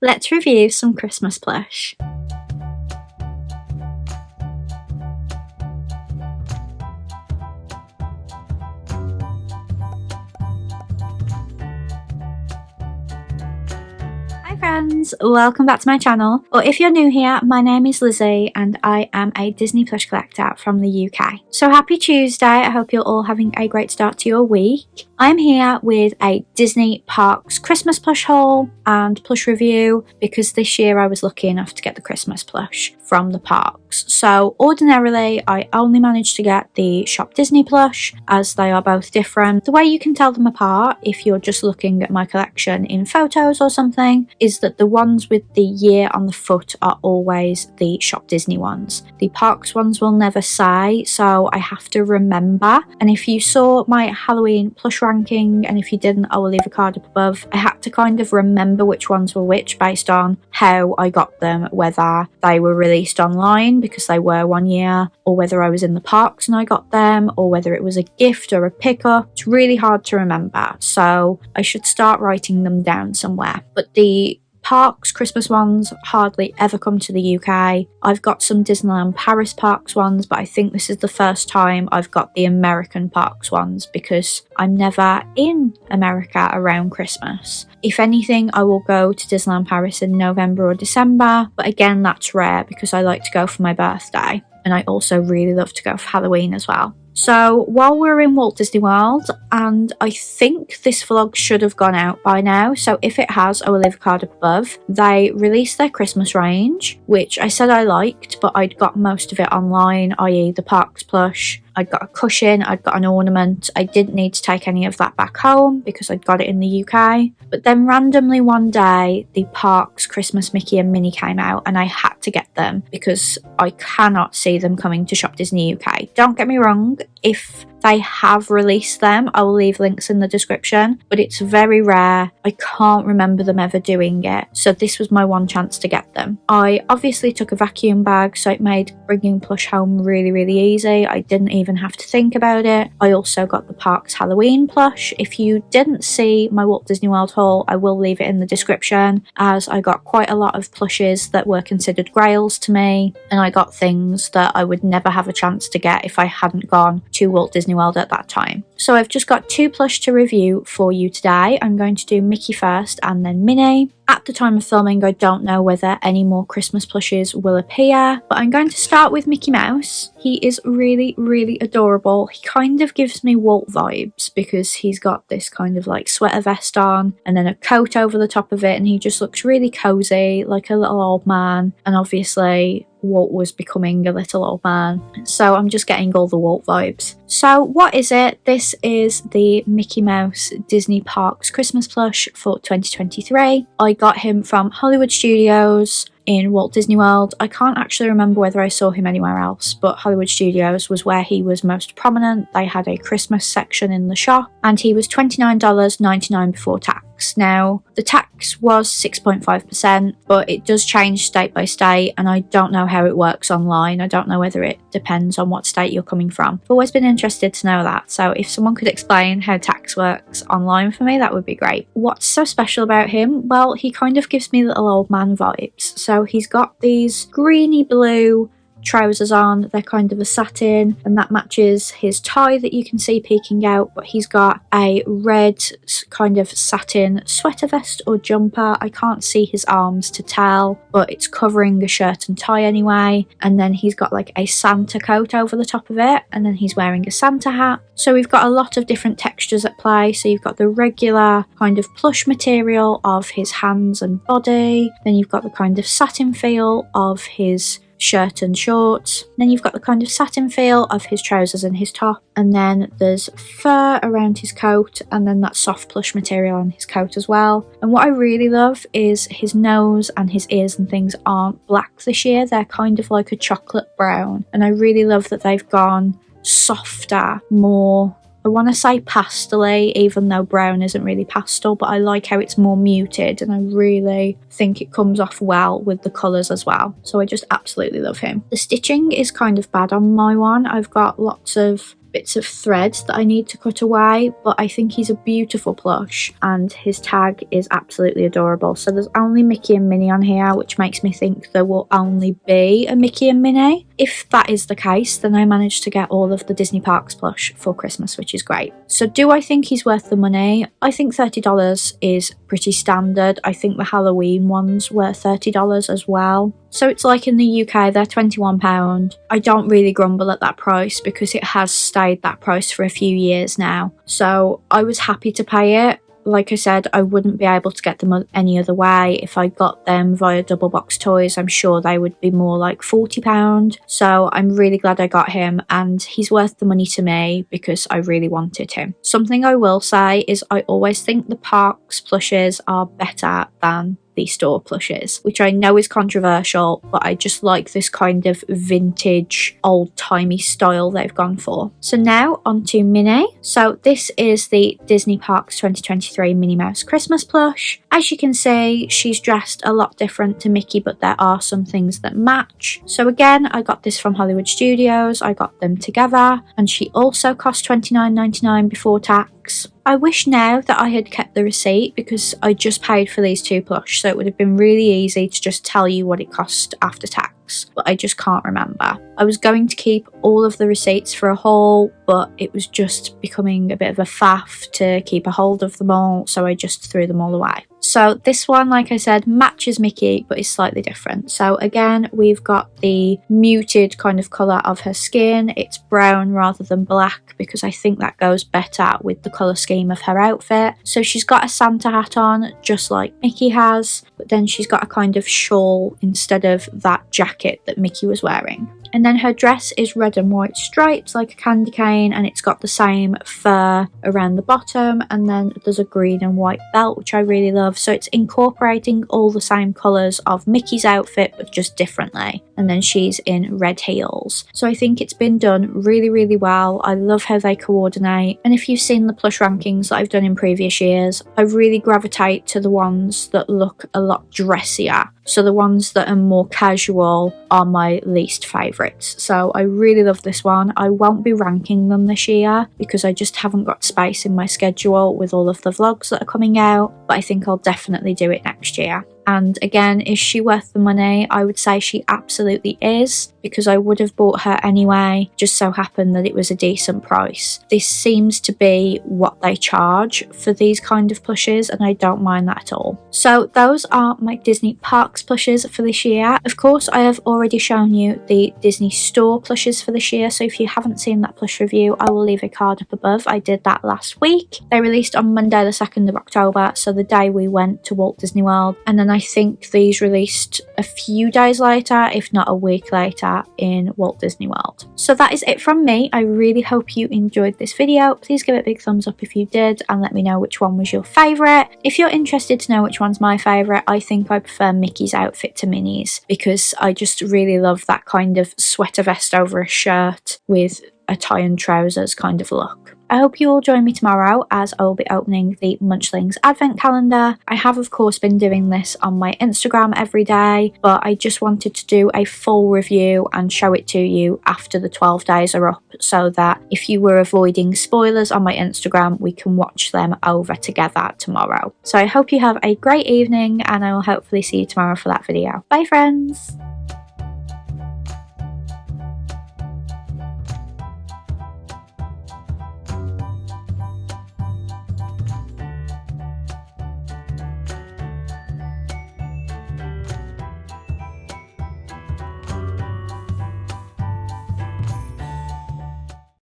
Let's review some Christmas plush. Hi friends, welcome back to my channel. Or if you're new here, my name is Lizzie and I am a Disney plush collector from the UK. So happy Tuesday, I hope you're all having a great start to your week. I'm here with a Disney Parks Christmas plush haul and plush review because this year I was lucky enough to get the Christmas plush from the parks. So ordinarily I only managed to get the Shop Disney plush as they are both different. The way you can tell them apart if you're just looking at my collection in photos or something is that the ones with the year on the foot are always the Shop Disney ones. The parks ones will never say, so I have to remember. And if you saw my Halloween plush ranking, and if you didn't, I will leave a card up above, I had to kind of remember which ones were which based on how I got them, whether they were released online because they were 1 year, or whether I was in the parks and I got them, or whether it was a gift or a pickup. It's really hard to remember, so I should start writing them down somewhere. But the parks Christmas ones hardly ever come to the UK. I've got some Disneyland Paris parks ones, but I think this is the first time I've got the American parks ones because I'm never in America around Christmas. If anything, I will go to Disneyland Paris in November or December, but again that's rare because I like to go for my birthday and I also really love to go for Halloween as well. So while we're in Walt Disney World, and I think this vlog should have gone out by now, so if it has, I will leave a card up above. They released their Christmas range, which I said I liked, but I'd got most of it online, i.e. the parks plush. I'd got a cushion, I'd got an ornament. I didn't need to take any of that back home because I'd got it in the UK. But then randomly one day, the parks Christmas Mickey and Minnie came out and I had to get them because I cannot see them coming to Shop Disney UK. Don't get me wrong, if they have released them, I will leave links in the description, but it's very rare. I can't remember them ever doing it, so this was my one chance to get them. I obviously took a vacuum bag, so it made bringing plush home really easy. I didn't even have to think about it. I also got the parks Halloween plush. If you didn't see my Walt Disney World haul, I will leave it in the description, as I got quite a lot of plushes that were considered grails to me, and I got things that I would never have a chance to get if I hadn't gone to Walt Disney World at that time. So I've just got 2 plush to review for you today. I'm going to do Mickey first and then Minnie. At the time of filming, I don't know whether any more Christmas plushes will appear, but I'm going to start with Mickey Mouse. He is really adorable. He kind of gives me Walt vibes because he's got this kind of like sweater vest on and then a coat over the top of it, and he just looks really cozy, like a little old man. And obviously Walt was becoming a little old man, so I'm just getting all the Walt vibes. So what is it? This is the Mickey Mouse Disney Parks Christmas plush for 2023. I got him from Hollywood Studios in Walt Disney World. I can't actually remember whether I saw him anywhere else, but Hollywood Studios was where he was most prominent. They had a Christmas section in the shop and he was $29.99 before tax. Now, the tax was 6.5%, but it does change state by state and I don't know how it works online. I don't know whether it depends on what state you're coming from. I've always been interested to know that, so if someone could explain how tax works online for me, that would be great. What's so special about him? Well, he kind of gives me little old man vibes. So he's got these greeny blue trousers on. They're kind of a satin and that matches his tie that you can see peeking out, but he's got a red kind of satin sweater vest or jumper. I can't see his arms to tell, but it's covering a shirt and tie anyway. And then he's got like a Santa coat over the top of it, and then he's wearing a Santa hat. So we've got a lot of different textures at play. So you've got the regular kind of plush material of his hands and body, then you've got the kind of satin feel of his shirt and shorts, then you've got the kind of satin feel of his trousers and his top, and then there's fur around his coat, and then that soft plush material on his coat as well. And what I really love is his nose and his ears and things aren't black this year. They're kind of like a chocolate brown, and I really love that they've gone softer, more, I want to say pastel-y, even though brown isn't really pastel, but I like how it's more muted and I really think it comes off well with the colours as well. So I just absolutely love him. The stitching is kind of bad on my one. I've got lots of bits of thread that I need to cut away, but I think he's a beautiful plush and his tag is absolutely adorable. So there's only Mickey and Minnie on here, which makes me think there will only be a Mickey and Minnie. If that is the case, then I managed to get all of the Disney Parks plush for Christmas, which is great. So do I think he's worth the money? I think $30 is pretty standard. I think the Halloween ones were $30 as well. So it's like in the UK, they're £21. I don't really grumble at that price because it has stayed that price for a few years now. So I was happy to pay it. Like I said, I wouldn't be able to get them any other way. If I got them via Double Box Toys, I'm sure they would be more like £40. So I'm really glad I got him, and he's worth the money to me because I really wanted him. Something I will say is I always think the parks plushes are better than the store plushes, which I know is controversial, but I just like this kind of vintage old-timey style they've gone for. So now on to Minnie. So this is the Disney Parks 2023 Minnie Mouse Christmas plush. As you can see, she's dressed a lot different to Mickey, but there are some things that match. So again, I got this from Hollywood Studios. I got them together, and she also cost $29.99 before tax. I wish now that I had kept the receipt because I just paid for these two plush, so it would have been really easy to just tell you what it cost after tax, but I just can't remember. I was going to keep all of the receipts for a haul, but it was just becoming a bit of a faff to keep a hold of them all, so I just threw them all away. So this one, like I said, matches Mickey, but is slightly different. So again, we've got the muted kind of colour of her skin. It's brown rather than black because I think that goes better with the colour scheme of her outfit. So she's got a Santa hat on, just like Mickey has, but then she's got a kind of shawl instead of that jacket that Mickey was wearing. And then her dress is red and white stripes like a candy cane, and it's got the same fur around the bottom, and then there's a green and white belt, which I really love. So it's incorporating all the same colours of Mickey's outfit, but just differently. And then she's in red heels. So I think it's been done really, really well. I love how they coordinate. And if you've seen the plush rankings that I've done in previous years, I really gravitate to the ones that look a lot dressier. So the ones that are more casual are my least favourites. So I really love this one. I won't be ranking them this year because I just haven't got space in my schedule with all of the vlogs that are coming out, but I think I'll definitely do it next year. And again, is she worth the money? I would say she absolutely is, because I would have bought her anyway, just so happened that it was a decent price. This seems to be what they charge for these kind of plushes, and I don't mind that at all. So those are my Disney Parks plushes for this year. Of course, I have already shown you the Disney Store plushes for this year, so if you haven't seen that plush review, I will leave a card up above. I did that last week. They released on Monday the 2nd of October, so the day we went to Walt Disney World, and then I think these released a few days later, if not a week later, in Walt Disney World. So that is it from me. I really hope you enjoyed this video. Please give it a big thumbs up if you did, and let me know which one was your favourite. If you're interested to know which one's my favourite, I think I prefer Mickey's outfit to Minnie's, because I just really love that kind of sweater vest over a shirt with a tie and trousers kind of look. I hope you all join me tomorrow as I will be opening the Munchlings Advent Calendar. I have of course been doing this on my Instagram every day, but I just wanted to do a full review and show it to you after the 12 days are up, so that if you were avoiding spoilers on my Instagram, we can watch them over together tomorrow. So I hope you have a great evening, and I will hopefully see you tomorrow for that video. Bye friends!